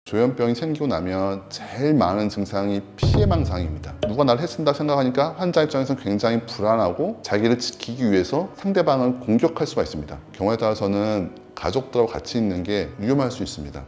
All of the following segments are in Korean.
조현병이 생기고 나면 제일 많은 증상이 피해망상입니다. 누가 나를 해친다 생각하니까 환자 입장에서는 굉장히 불안하고 자기를 지키기 위해서 상대방을 공격할 수가 있습니다. 경우에 따라서는 가족들하고 같이 있는 게 위험할 수 있습니다.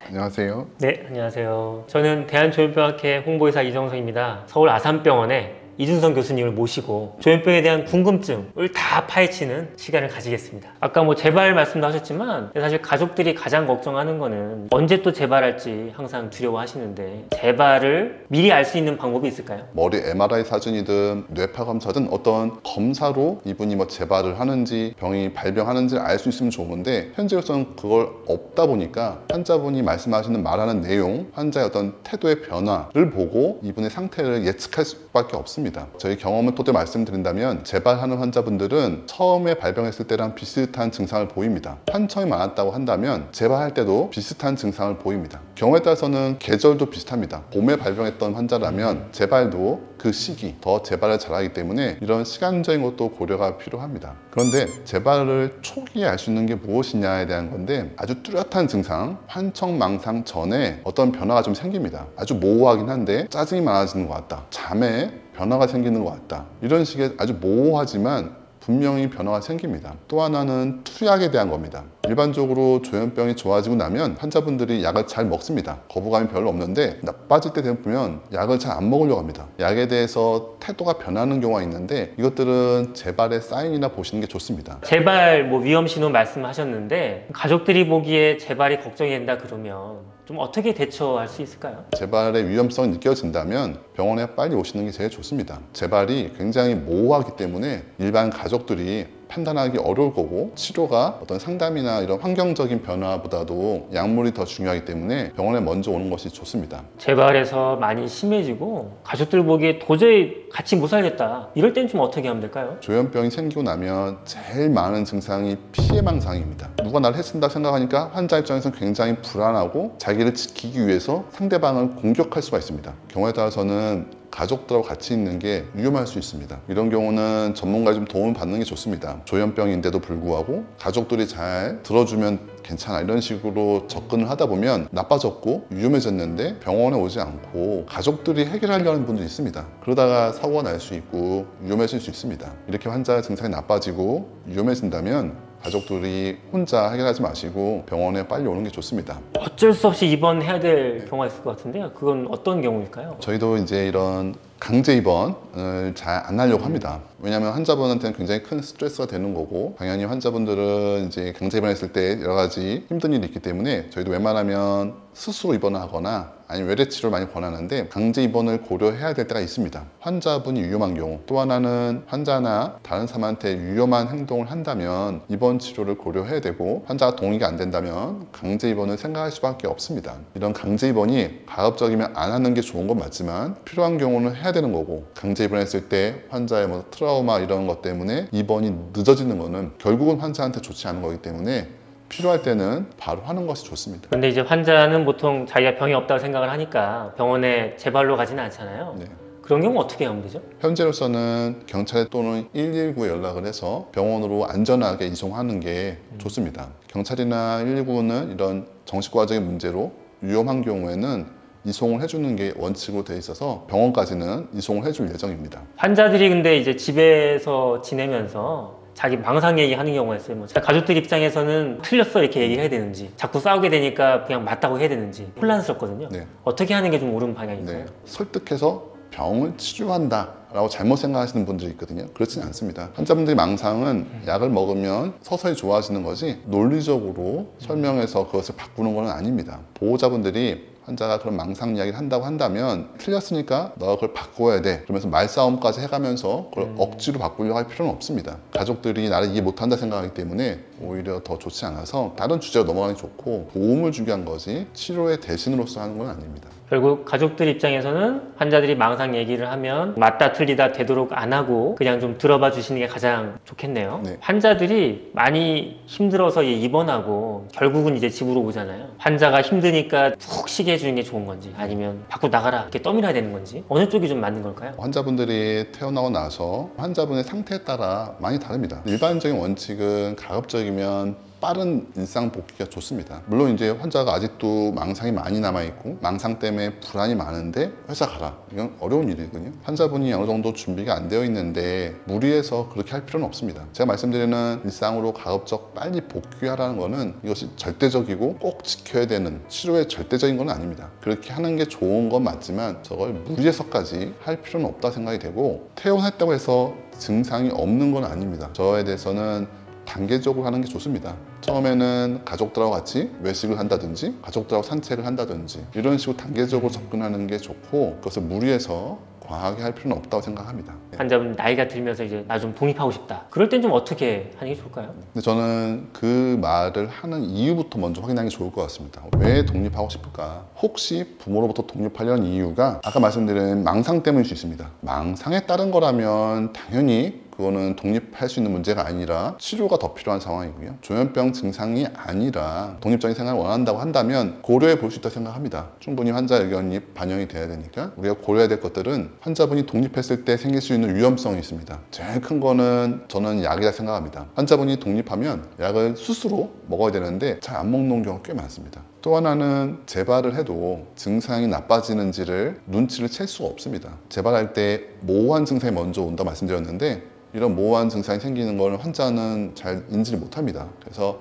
안녕하세요. 네, 안녕하세요. 저는 대한조현병학회 홍보이사 이정성입니다. 서울 아산병원에 이준성 교수님을 모시고 조현병에 대한 궁금증을 다 파헤치는 시간을 가지겠습니다. 아까 재발 말씀도 하셨지만 사실 가족들이 가장 걱정하는 거는 언제 또 재발할지 항상 두려워하시는데 재발을 미리 알 수 있는 방법이 있을까요? 머리 MRI 사진이든 뇌파 검사든 어떤 검사로 이분이 재발을 하는지 병이 발병하는지 알 수 있으면 좋은데 현재로서는 그걸 없다 보니까 환자분이 말씀하시는 말하는 내용, 환자의 어떤 태도의 변화를 보고 이분의 상태를 예측할 수밖에 없습니다. 저희 경험을 토대 말씀드린다면 재발하는 환자분들은 처음에 발병했을 때랑 비슷한 증상을 보입니다. 환청이 많았다고 한다면 재발할 때도 비슷한 증상을 보입니다. 경우에 따라서는 계절도 비슷합니다. 봄에 발병했던 환자라면 재발도 그 시기 더 재발을 잘하기 때문에 이런 시간적인 것도 고려가 필요합니다. 그런데 재발을 초기에 알 수 있는 게 무엇이냐에 대한 건데 아주 뚜렷한 증상, 환청 망상 전에 어떤 변화가 좀 생깁니다. 아주 모호하긴 한데 짜증이 많아지는 것 같다, 잠에 변화가 생기는 것 같다, 이런 식의 아주 모호하지만 분명히 변화가 생깁니다. 또 하나는 투약에 대한 겁니다. 일반적으로 조현병이 좋아지고 나면 환자분들이 약을 잘 먹습니다. 거부감이 별로 없는데 나빠질 때 되면 약을 잘 안 먹으려고 합니다. 약에 대해서 태도가 변하는 경우가 있는데 이것들은 재발의 사인이나 보시는 게 좋습니다. 재발 위험 신호 말씀하셨는데 가족들이 보기에 재발이 걱정이 된다 그러면 좀 어떻게 대처할 수 있을까요? 재발의 위험성이 느껴진다면 병원에 빨리 오시는 게 제일 좋습니다. 재발이 굉장히 모호하기 때문에 일반 가족들이 판단하기 어려울 거고 치료가 어떤 상담이나 이런 환경적인 변화보다도 약물이 더 중요하기 때문에 병원에 먼저 오는 것이 좋습니다. 재발해서 많이 심해지고 가족들 보기에 도저히 같이 못 살겠다, 이럴 땐 좀 어떻게 하면 될까요? 조현병이 생기고 나면 제일 많은 증상이 피해망상입니다. 누가 나를 해친다 생각하니까 환자 입장에서는 굉장히 불안하고 자기를 지키기 위해서 상대방을 공격할 수가 있습니다. 경우에 따라서는 가족들하고 같이 있는 게 위험할 수 있습니다. 이런 경우는 전문가의 좀 도움을 받는 게 좋습니다. 조현병인데도 불구하고 가족들이 잘 들어주면 괜찮아, 이런 식으로 접근을 하다 보면 나빠졌고 위험해졌는데 병원에 오지 않고 가족들이 해결하려는 분도 있습니다. 그러다가 사고가 날 수 있고 위험해질 수 있습니다. 이렇게 환자 증상이 나빠지고 위험해진다면 가족들이 혼자 해결하지 마시고 병원에 빨리 오는 게 좋습니다. 어쩔 수 없이 입원해야 될 경우가 있을 것 같은데요. 그건 어떤 경우일까요? 저희도 이제 이런 강제 입원을 잘 안 하려고 합니다. 왜냐하면 환자분한테는 굉장히 큰 스트레스가 되는 거고 당연히 환자분들은 이제 강제 입원했을 때 여러 가지 힘든 일이 있기 때문에 저희도 웬만하면 스스로 입원을 하거나 아니면 외래 치료를 많이 권하는데 강제 입원을 고려해야 될 때가 있습니다. 환자분이 위험한 경우, 또 하나는 환자나 다른 사람한테 위험한 행동을 한다면 입원 치료를 고려해야 되고 환자가 동의가 안 된다면 강제 입원을 생각할 수밖에 없습니다. 이런 강제 입원이 가급적이면 안 하는 게 좋은 건 맞지만 필요한 경우는 해야 되는 거고 강제 입원했을 때 환자의 트라우마 이런 것 때문에 입원이 늦어지는 거는 결국은 환자한테 좋지 않은 거기 때문에 필요할 때는 바로 하는 것이 좋습니다. 근데 이제 환자는 보통 자기가 병이 없다고 생각을 하니까 병원에 재발로 가지는 않잖아요. 네. 그런 경우 어떻게 하면 되죠? 현재로서는 경찰 또는 119에 연락을 해서 병원으로 안전하게 이송하는 게 좋습니다. 경찰이나 119는 이런 정신과적인 문제로 위험한 경우에는 이송을 해주는 게 원칙으로 되어 있어서 병원까지는 이송을 해줄 예정입니다. 환자들이 근데 이제 집에서 지내면서 자기 망상 얘기하는 경우가 있어요. 가족들 입장에서는 틀렸어 이렇게 얘기를 해야 되는지, 자꾸 싸우게 되니까 그냥 맞다고 해야 되는지 혼란스럽거든요. 네. 어떻게 하는 게 좀 옳은 방향일까요? 네. 설득해서 병을 치료한다 라고 잘못 생각하시는 분들이 있거든요. 그렇지는 않습니다. 환자분들이 망상은 약을 먹으면 서서히 좋아지는 거지 논리적으로 설명해서 그것을 바꾸는 건 아닙니다. 보호자분들이 환자가 그런 망상 이야기를 한다고 한다면 틀렸으니까 너가 그걸 바꿔야 돼 그러면서 말싸움까지 해가면서 그걸 억지로 바꾸려고 할 필요는 없습니다. 가족들이 나를 이해 못한다 생각하기 때문에 오히려 더 좋지 않아서 다른 주제로 넘어가는 게 좋고 도움을 주기 위한 거지 치료의 대신으로서 하는 건 아닙니다. 결국 가족들 입장에서는 환자들이 망상 얘기를 하면 맞다 틀리다 되도록 안 하고 그냥 좀 들어봐 주시는 게 가장 좋겠네요. 네. 환자들이 많이 힘들어서 입원하고 결국은 이제 집으로 오잖아요. 환자가 힘드니까 푹 쉬게 해주는 게 좋은 건지 아니면 밖으로 나가라 이렇게 떠밀어야 되는 건지 어느 쪽이 좀 맞는 걸까요? 환자분들이 태어나고 나서 환자분의 상태에 따라 많이 다릅니다. 일반적인 원칙은 가급적이면 빠른 일상 복귀가 좋습니다. 물론 이제 환자가 아직도 망상이 많이 남아있고 망상 때문에 불안이 많은데 회사 가라, 이건 어려운 일이거든요. 환자분이 어느 정도 준비가 안 되어 있는데 무리해서 그렇게 할 필요는 없습니다. 제가 말씀드리는 일상으로 가급적 빨리 복귀하라는 거는 이것이 절대적이고 꼭 지켜야 되는 치료의 절대적인 건 아닙니다. 그렇게 하는 게 좋은 건 맞지만 저걸 무리해서까지 할 필요는 없다 생각이 되고, 퇴원했다고 해서 증상이 없는 건 아닙니다. 저에 대해서는 단계적으로 하는 게 좋습니다. 처음에는 가족들하고 같이 외식을 한다든지 가족들하고 산책을 한다든지 이런 식으로 단계적으로 접근하는 게 좋고, 그것을 무리해서 과하게 할 필요는 없다고 생각합니다. 환자분 나이가 들면서 이제 나 좀 독립하고 싶다. 그럴 땐 좀 어떻게 하는 게 좋을까요? 근데 저는 그 말을 하는 이유부터 먼저 확인하는 게 좋을 것 같습니다. 왜 독립하고 싶을까? 혹시 부모로부터 독립하려는 이유가 아까 말씀드린 망상 때문일 수 있습니다. 망상에 따른 거라면 당연히 그거는 독립할 수 있는 문제가 아니라 치료가 더 필요한 상황이고요. 조현병 증상이 아니라 독립적인 생활을 원한다고 한다면 고려해 볼 수 있다고 생각합니다. 충분히 환자 의견이 반영이 돼야 되니까 우리가 고려해야 될 것들은 환자분이 독립했을 때 생길 수 있는 위험성이 있습니다. 제일 큰 거는 저는 약이라 생각합니다. 환자분이 독립하면 약을 스스로 먹어야 되는데 잘 안 먹는 경우가 꽤 많습니다. 또 하나는 재발을 해도 증상이 나빠지는지를 눈치를 챌 수가 없습니다. 재발할 때 모호한 증상이 먼저 온다고 말씀드렸는데 이런 모호한 증상이 생기는 걸 환자는 잘 인지를 못합니다. 그래서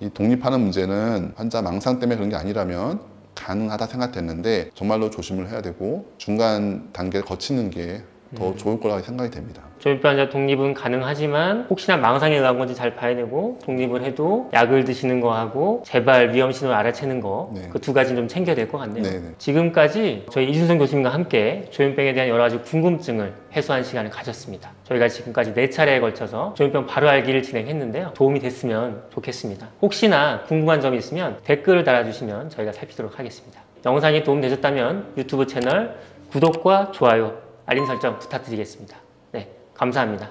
이 독립하는 문제는 환자 망상 때문에 그런 게 아니라면 가능하다 생각됐는데 정말로 조심을 해야 되고 중간 단계를 거치는 게 더 좋을 거라고 생각이 됩니다. 조현병 환자 독립은 가능하지만 혹시나 망상이 나온 건지 잘 봐야 되고, 독립을 해도 약을 드시는 거하고 재발 위험 신호를 알아채는 거, 네. 그 두 가지는 좀 챙겨야 될 것 같네요. 네네. 지금까지 저희 이준성 교수님과 함께 조현병에 대한 여러 가지 궁금증을 해소하는 시간을 가졌습니다. 저희가 지금까지 4차례에 걸쳐서 조현병 바로 알기를 진행했는데요. 도움이 됐으면 좋겠습니다. 혹시나 궁금한 점이 있으면 댓글을 달아주시면 저희가 살피도록 하겠습니다. 영상이 도움되셨다면 유튜브 채널 구독과 좋아요, 알림 설정 부탁드리겠습니다. 네, 감사합니다.